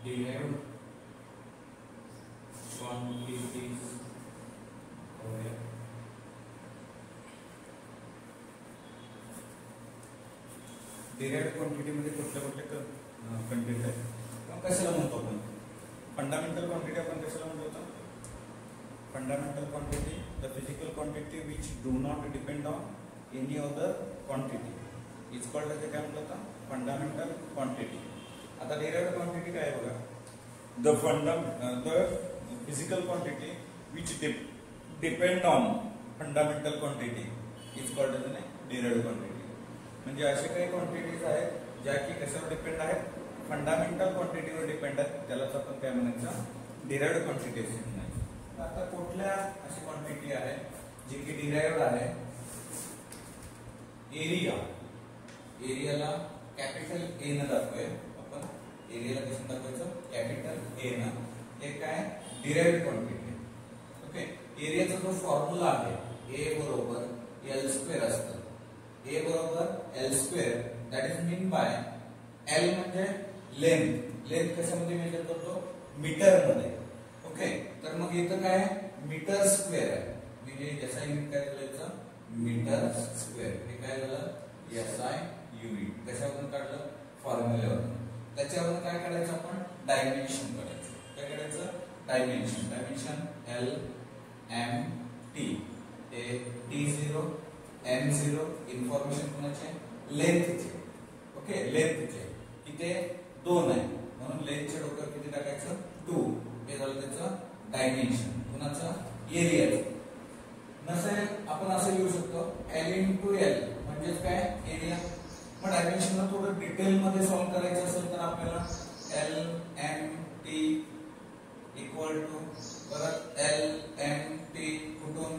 derived quantities derived quantity मध्ये कुठल्या content आहे कशाला म्हणतो आपण फंडामेंटल क्वांटिटी आपण कशाला म्हणतो fundamental quantity the physical quantity which do not depend on any other quantity is called काय म्हणतात फंडामेंटल क्वांटिटी. आता डिराइव्ड क्वांटिटी काय आहे बघा the physical quantity which depend on fundamental quantity is called derived quantity. म्हणजे असे काही quantities आहेत ज्या की कशावर डिपेंड आहेत फंडामेंटल क्वांटिटीवर डिपेंड आहेत त्यालाच आपण काय म्हणायचं डिराइव्ड क्वांटिटी असे म्हणायचं. आता कुठल्या अशी क्वांटिटी आहे जी की डिराइव्ड आहे एरियाला कॅपिटल ए न दाखवूया आपण एरियाला कसं दाखवायचं कॅपिटल ए न हे काय डिराइव्ड क्वांटिटी. ओके एरियाचा जो फॉर्म्युला आहे ए बरोबर एल स्क्वेअर असतं ए बरोबर L square that is mean by L म्हणजे लेंथ कशामध्ये मेजर करतो मीटर मध्ये. ओके तर मग इथं काय मीटर स्क्वेअर आहे म्हणजे याचा युनिट काय झालं मीटर स्क्वेअर हे काय झालं एसआय युनिट कशावरून काढलं फॉर्म्युल्यावरून. त्याच्यावरून काय काढायचं आपण डायमेन्शन काढायचं काय काढायचं डायमेन्शन एल एम टी हे T0 M0 इन्फॉर्मेशन कोणाचे लेंथचे. ओके लेंथचे इथे 2 आहे म्हणून लेंथच्या डोक्यावर किती टाकायचं 2 हे झालं त्याचं डायमेन्शन कोणाचं एरियाचं. नसेल आपण असं लिहू शकतो L × L म्हणजे काय एरिया. मग डायमेन्शनला थोडं डिटेल मध्ये सॉल्व करायचं असेल तर आपल्याला L M T equal to परत L M T कुठून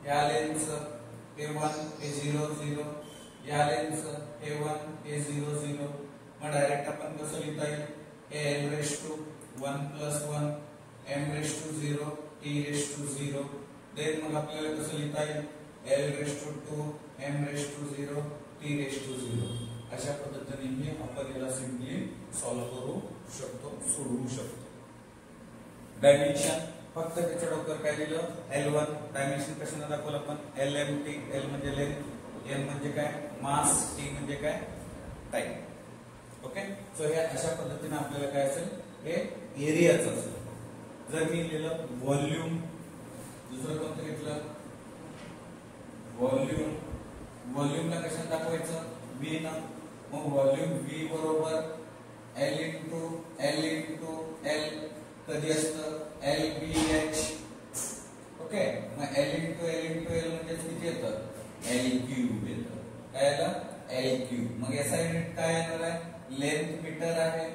या लेंथचं A1 A0 0 या लेंथचं A1 A0 0 मग डायरेक्ट आपण कसं लिहिता येईल L1 + 1 M0 T0 देन मग आपल्याला कसं लिहिता येईल L2 M0 T0 अशा पद्धतीने आपण याला सिंपली सॉल्व करू शकतो सोडवू शकतो. डायमेन्शन फक्त त्याच्या डोक्यावर काय लिहिलं L1 डायमेन्शन कशाने दाखवलं आपण LMT L म्हणजे लेंथ M म्हणजे काय मास T म्हणजे काय टाइम. ओके सो हे अशा पद्धतीने आपल्याला काय असेल हे एरियाचं असेल. जर मी लिहिलं व्हॉल्यूम दुसरं कोणतं घेतलं व्हॉल्यूमला कशाने दाखवायचं V न मग व्हॉल्यूम V बरोबर L × L कधी असतं LBH. ओके मग L × L म्हणजे किती येतं L³ येतं काय आलं L³. मग याचा युनिट काय येणार आहे लेंथ मीटर आहे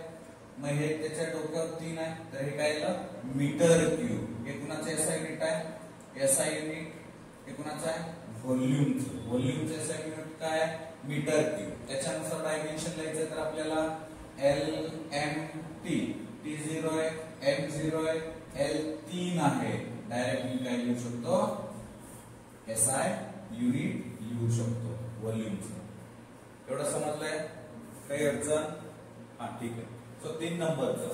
मग हे त्याच्या डोक्यावर 3 आहे तर हे काय आलं मीटर क्यूब. हे कुणाचं याचा युनिट आहे याचा युनिट हे कुणाचं आहे व्हॉल्यूमचं याचा युनिट काय आहे मीटर क्यूब. त्याच्यानुसार डायमेन्शन लिहायचं तर आपल्याला LMT T0 आहे M0 आहे L3 आहे डायरेक्ट मी काय लिहू शकतो SI युनिट लिहू शकतो व्हॉल्यूमचं. एवढं समजलंय काही अडचण हा ठीक आहे. सो 3 नंबरचं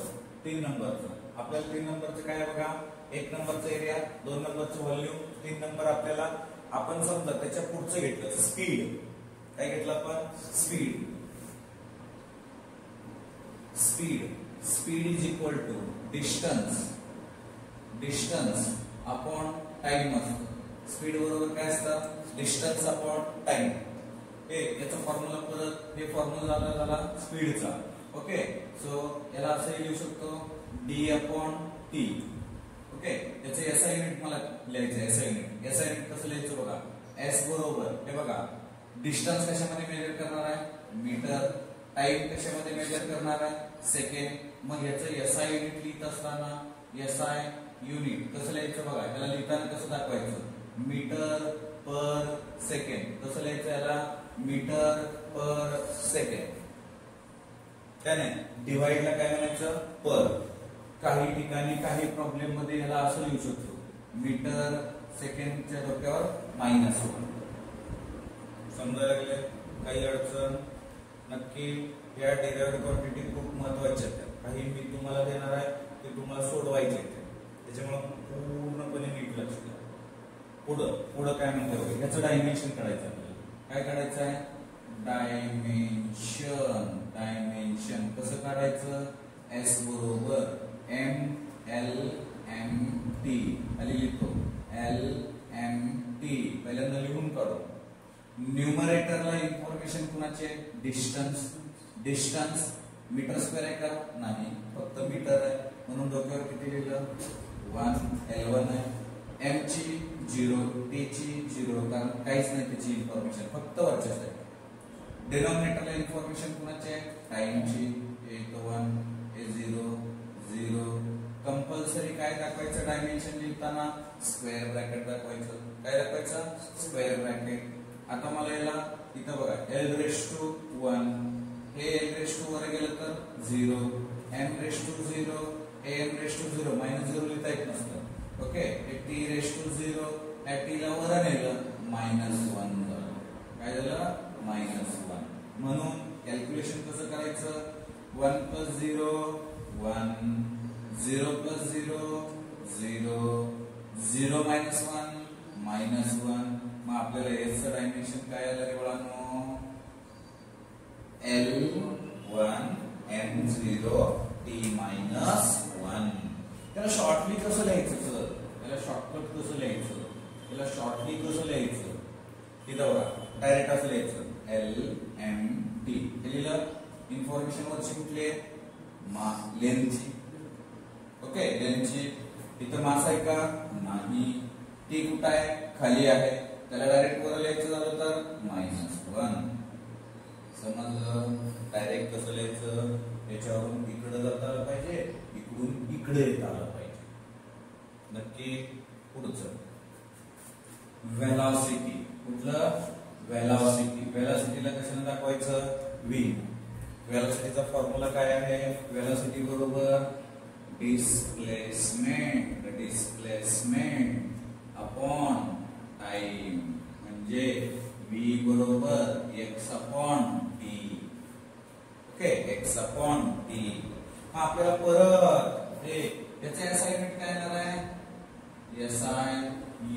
आपल्याला 3 नंबरचं काय आहे बघा 1 नंबरचा एरिया 2 नंबरचं व्हॉल्यूम 3 नंबर आपल्याला आपण समजा त्याच्या पुढचं घेतलं स्पीड काय घेतलं आपण speed is equal to distance upon time असतो. स्पीड बरोबर काय असतं डिस्टन्स अपॉन टाइम. हे याचा फॉर्म्युला परत हे फॉर्म्युला झाला स्पीडचा. ओके सो याला असं लिहू शकतो D/T. ओके याचं एसआय युनिट मला लिहायचं एसआय युनिट कसं लिहायचं बघा S बरोबर हे बघा डिस्टन्स कशामध्ये मेजर करणार आहे मीटर टाइम कशामध्ये मेजर करणार आहे सेकंड. मग याचं एसआय युनिट लिहित असताना एसआय युनिट कसं लिहायचं बघा याला लिहिताना कसं दाखवायचं मीटर पर सेकंड कसं लिहायचं याला मीटर पर सेकंड. त्याने डिवाइडला काय म्हणायचं पर. काही ठिकाणी काही प्रॉब्लेम मध्ये याला असं लिहू शकतो मीटर सेकंडच्या डोक्यावर -1. समजायला लागले काही अडचण नक्की या डिराइव्ड क्वांटिटी खूप महत्त्वाच्या आहेत. काही मी तुम्हाला देणार आहे ते तुम्हाला सोडवायचे त्याच्यामुळे पूर्णपणे नीट लक्ष द्या. पुढं काय म्हणते बघा, याचं डायमेन्शन काढायचं आपल्याला. काय काढायचं आहे? डायमेन्शन कसं काढायचं? एस बरोबर MLMT खाली लिहितो LMT पहिल्यांदा लिहून काढू. न्यूमरेटरला इन्फॉर्मेशन कुणाचे? डिस्टन्स मीटर स्क्वेअर आहे का? नाही, फक्त मीटर आहे म्हणून डोक्यावर किती लिहिलं? 1 L1 आहे. M ची 0, T ची 0 कारण काहीच नाही त्याची इन्फॉर्मेशन, फक्त वरच्या साईड. डिनॉमिनेटरला इन्फॉर्मेशन कुणाची आहे? टाइमची 1 A0 0. कंपल्सरी काय दाखवायचं डायमेन्शन लिहिताना? स्क्वेअर ब्रॅकेट दाखवायचं. काय दाखवायचं? Square bracket. आता मला याला इथं बघा L1 हे L वर गेलं तर 0, M0 AM0 -0 लिहिता येत नसतं. ओके, हे T0 या T ला वर नेलं -1 झालं. काय झालं? -1. म्हणून कॅल्क्युलेशन कसं करायचं? 1 + 0 1, 0 + 0 0, 0 - 1 -1. मग आपल्याला याचं डायमेन्शन काय आलं रे बाळांनो? L1 M0 T -1. त्याला शॉर्टली कसं लिहायचं सर? त्याला शॉर्टकट कसं लिहायचं? त्याला शॉर्टली कसं लिहायचं? इथं बघा डायरेक्ट असं लिहायचं LMT. हे लिहिलं. इन्फॉर्मेशन वरची कुठली आहे? लेंथची. ओके, लेंथची. इथं मास आहे का? नाही. टी कुठं आहे? खाली आहे. त्याला डायरेक्ट वर लिहायचं झालं तर -1. समजलं? डायरेक्ट कसं लिहायचं? याच्यावरून इकडे जाता आलं पाहिजे, इकडून इकडे येता आलं पाहिजे. नक्की. पुढचं वेलॉसिटी. कुठलं? वेलॉसिटीला कशाने दाखवायचं? V. वेलॉसिटीचा फॉर्म्युला काय आहे? वेलॉसिटी बरोबर डिस्प्लेसमेंट अपॉन टाइम. म्हणजे V बरोबर x/t. Okay, x/t. आपल्याला परत हे याचे असाइनमेंट काय येणार आहे? SI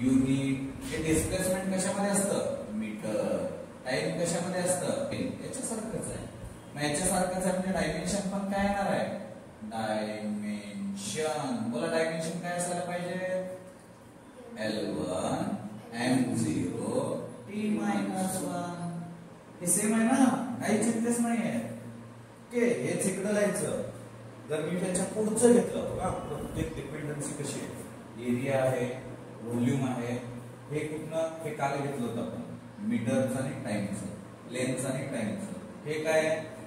unit. हे डिस्प्लेसमेंट कशामध्ये असतं? मीटर. टाइम कशामध्ये असतं? याच्यासारखंच आहे. मग याच्यासारखंच आहे म्हणजे डायमेन्शन पण काय येणार आहे? डायमेन्शन. बोला डायमेन्शन काय असायला पाहिजे? L1 M0 T -1. हे सेम आहे ना, काही चिंतेच नाही आहे. ओके, हेच इकडे लिहायचं. जर मी त्याच्या पुढचं घेतलं बघा, प्रत्येक डिपेंडन्सी कशी आहे? एरिया आहे, व्हॉल्यूम आहे. हे कुठनं? हे काल घेतलं होतं आपण, मीटरचं आणि टाइमचं, लेंथचं आणि टाइमचं. हे काय?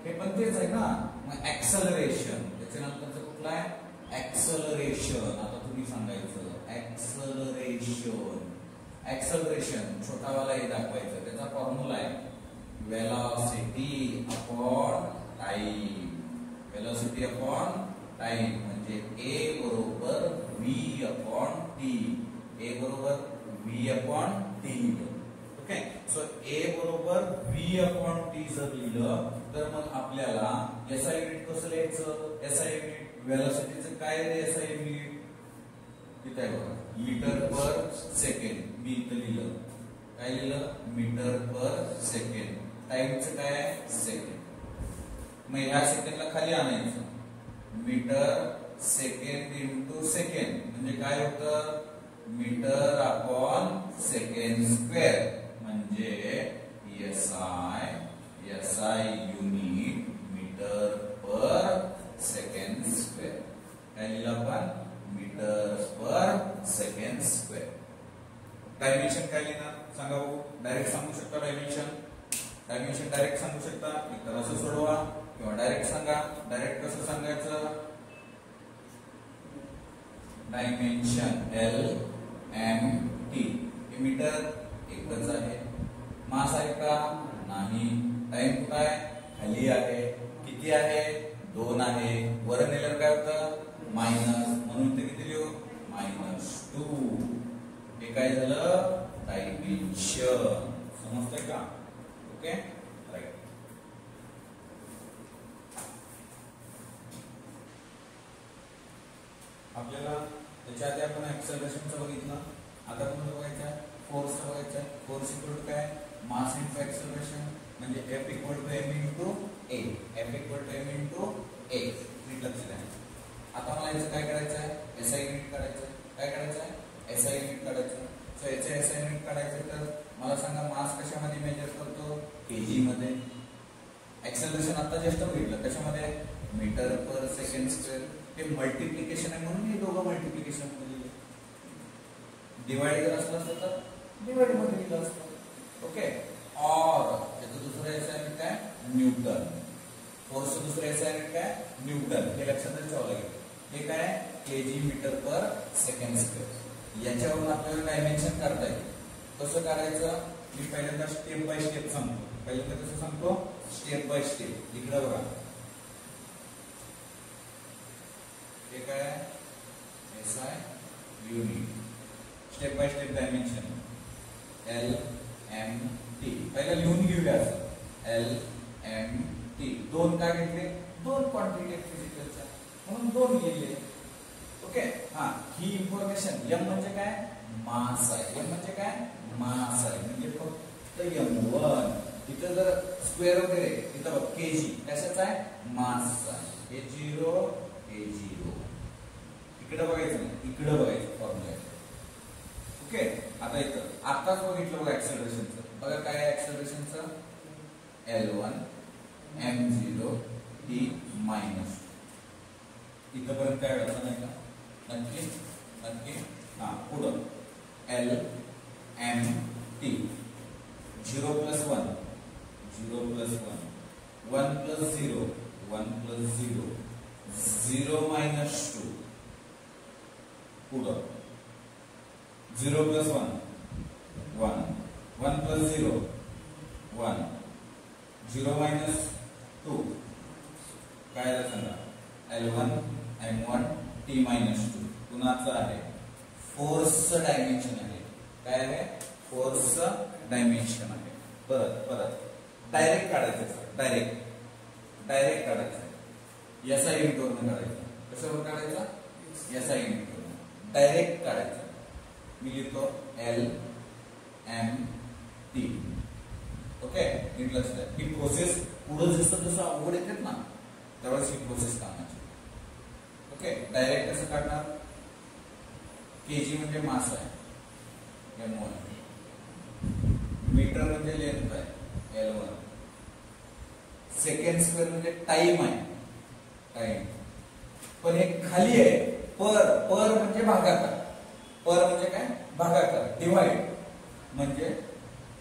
हे पण तेच आहे ना. मग ऍक्सलरेशन. त्याच्यानंतरचं कुठलं आहे? ऍक्सलरेशन. आता तुम्ही सांगायचं ऍक्सलरेशन छोटावाला हे दाखवायचं. त्याचा फॉर्म्युला आहे velocity upon time. Velocity upon time म्हणजे A बरोबर V/T. A बरोबर V/T. ओके, सो A बरोबर V/T जर लिहिलं तर मग आपल्याला SI युनिट कसं लिहायचं? SI युनिट वेलॉसिटीचं काय रे? SI युनिट इथे आहे बघा, मीटर पर सेकंड. मी इथं लिहिलं. काय लिहिलं? Metre per second. टाइमचं काय आहे? सेकंड. मग ह्या सेकंडला खाली आणायचं. मीटर सेकंड इंटू सेकंड म्हणजे काय होतं? Metre upon second square. म्हणजे SI unit metre per second square. काय लिहिलं आपण? Metre per second square. Dimension काय लिहिणार सांगा बघू? डायरेक्ट सांगू शकता डायमेन्शन डायरेक्ट सांगू शकता. एकतर असं सोडवा किंवा डायरेक्ट सांगा. डायरेक्ट कसं सांगायचं? Dimension LMT. हे मीटर एकच आहे. मास आहे का? नाही. टाइम कुठं आहे? खाली आहे. किती आहे? 2 आहे. वर नेल्यावर काय होतं? मायनस. म्हणून ते किती लिहू? -2. हे काय झालं? डायमेन्शन. समजतंय का? Okay, right. आपल्याला त्याच्या आधी आपण ऍक्सेलरेशनचं बघितलं, आता तुम्हाला बघायचं आहे फोर्सचं बघायचं आहे. फोर्स इक्वल टू काय, मास इंटू ऍक्सेलरेशन, म्हणजे F equal to m into a, F equal to m into a. नीट लक्ष द्या. आता मला याचं काय करायचं आहे, SI युनिट काढायचं आहे. काय करायचं आहे, SI युनिट काढायचं. सो याचे SI युनिट काढायचं तर मला सांगा मास कशामध्ये मेजर करतो, kg मध्ये. ऍक्सेलरेशन आता जस्ट बघितलं कशामध्ये, मीटर पर सेकंड स्क्वेअर. हे मल्टिप्लिकेशन आहे म्हणून हे दोघं मल्टिप्लिकेशन मध्ये लिहिले. डिवाइड जर असलं असतं तर डिवाइड मध्ये लिहिलं असतं. ओके. और याचं दुसरं SI युनिट काय, न्यूटन. फोर्सचं दुसरं SI युनिट काय, न्यूटन. हे लक्षात ठेवावं लागेल. हे काय, kg metre per second square. याच्यावरून आपल्याला डायमेन्शन काढता येईल. कसं काढायचं, मी पहिल्यांदा स्टेप बाय स्टेप सांगतो. पहिल्यांदा कसं सांगतो, स्टेप बाय स्टेप. इकडे बघा, हे काय, SI unit. Step by step dimension L M T. पहिला लिहून घेऊया असं, L M T. दोन काय घेतले, दोन क्वांटिटी फिजिकलच्या म्हणून दोन लिहिले. ओके. हा, ही इन्फॉर्मेशन. M म्हणजे काय, मास आहे. M म्हणजे काय, मास आहे. म्हणजे फक्त M1. इथं जर स्क्वेअर वगैरे इथं बघ kg कशाचा आहे, मासचा. हे 0 हे 0. इकडे बघायचं नाही, इकडे बघायचं फॉर्म्युला. ओके. आता इथं आताच बघितलं बघा ऍक्सेलरेशनचं. बघा काय आहे ऍक्सेलरेशनचं, L1 m0 t मायनस. इथपर्यंत काय अडचण नाही का, नक्की नक्की. हा, पुढं L m t 0 plus 1 0 plus 1 1 plus 0 1 plus 0 0 minus 2. पुढं 0 प्लस 1 1 1 प्लस 0 1 0 मायनस 2. काय आहे सांगा, L1 M1 T मायनस 2. कुणाचं आहे, फोर्सचं डायमेन्शन आहे. काय आहे, फोर्सचं डायमेन्शन आहे. परत परत डायरेक्ट काढायचं, डायरेक्ट काढायचं. SI युनिट वरून काढायचं. कशावर काढायचा, SI युनिट वरून डायरेक्ट काढायचं. मी लिहितो L M T. ओके. नीट लक्ष द्या. ही प्रोसेस पुढे जसं जसं अवघड येतात ना त्यावेळेस ही प्रोसेस काढण्याची. ओके. डायरेक्ट कसं काढणार, kg म्हणजे मास आहे M1, मीटर म्हणजे लेंथ आहे L1, सेकंड स्क्वेअर म्हणजे टाइम आहे, टाइम. पण हे खाली आहे पर म्हणजे भागाकार. पर म्हणजे काय, भागाकार. डिवाइड म्हणजे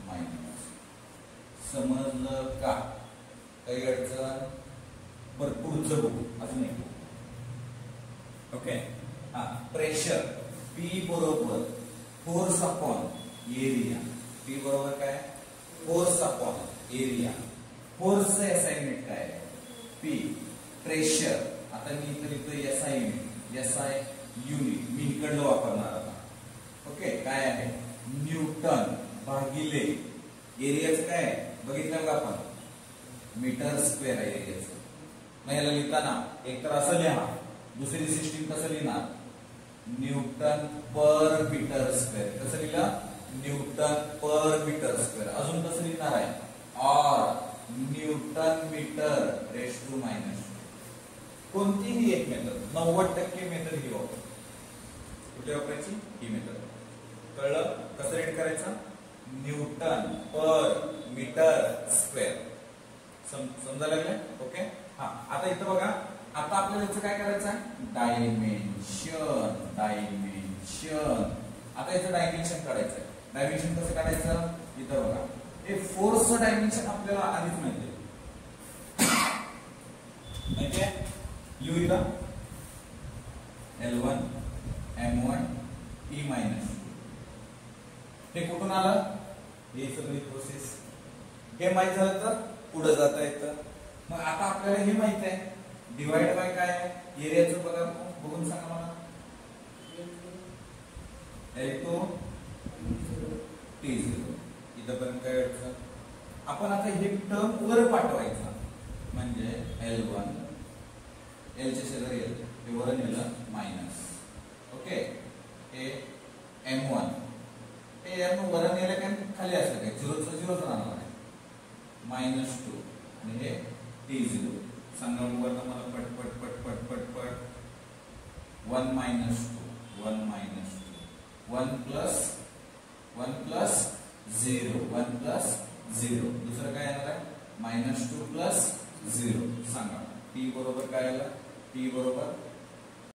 मायनस. समजलं का, काही अडचण, बरं पुढचं बघू अजून एक. ओके. हा, प्रेशर P बरोबर फोर्स अपॉन एरिया. P बरोबर काय, फोर्स अपॉन एरिया. फोर्सचं SI युनिट काय, P. प्रेशर, आता मी इथं लिहितो SI युनिट. SI युनिट मी इकडलं वापरणार आता. ओके. काय आहे, न्यूटन भागिले एरियाचं काय बघितलं का आपण, मीटर स्क्वेअर आहे एरियाचं. मग याला लिहिताना एक तर असं लिहा, दुसरी सिस्टीम कसं लिहिणार, न्यूटन पर मीटर स्क्वेअर. कसं लिहिलं, न्यूटन पर मीटर स्क्वेअर. अजून कसं लिहिणार आहे, और newton metre raise to minus. कोणतीही एक मेथड, 90% मेथड ही वापर. कुठे वापरायची, ही मेथड. कळलं कसं रेट करायचं, न्यूटन पर मीटर स्क्वेअर. समजायला लागलं. ओके. हा, आता इथं बघा, आता आपल्याला याचं काय करायचं आहे, डायमेन्शन. आता याचं डायमेन्शन काढायचं आहे. डायमेन्शन कसं काढायचं, इथं बघा, हे फोर्सचं डायमेन्शन आपल्याला आधीच माहिती आहे. लिहू इथं L1 M1 T मायनस. हे कुठून आलं, हे सगळी प्रोसेस. हे माहित झालं तर पुढे जाता येतं. मग आता आपल्याला हे माहित आहे, डिवाइड बाय काय आहे, एरियाचं बघा, बघून सांगा मला. L2 T0. इथपर्यंत काय व्हायचं, आपण आता हे टर्म वर पाठवायचं. म्हणजे L1, L च्या शेजारी L, हे वर नेलं मायनस. ओके हे M1 हे M वर नेलं काय खाली असलं काय 0 राहणार आहे -2 आणि हे T0 सांगा वर मला पट पट पट पट पट पट 1 - 2 1 - 2 1 प्लस 0 1 प्लस 0 दुसरं काय येणार आहे -2 प्लस 0 सांगा T बरोबर काय आलं T बरोबर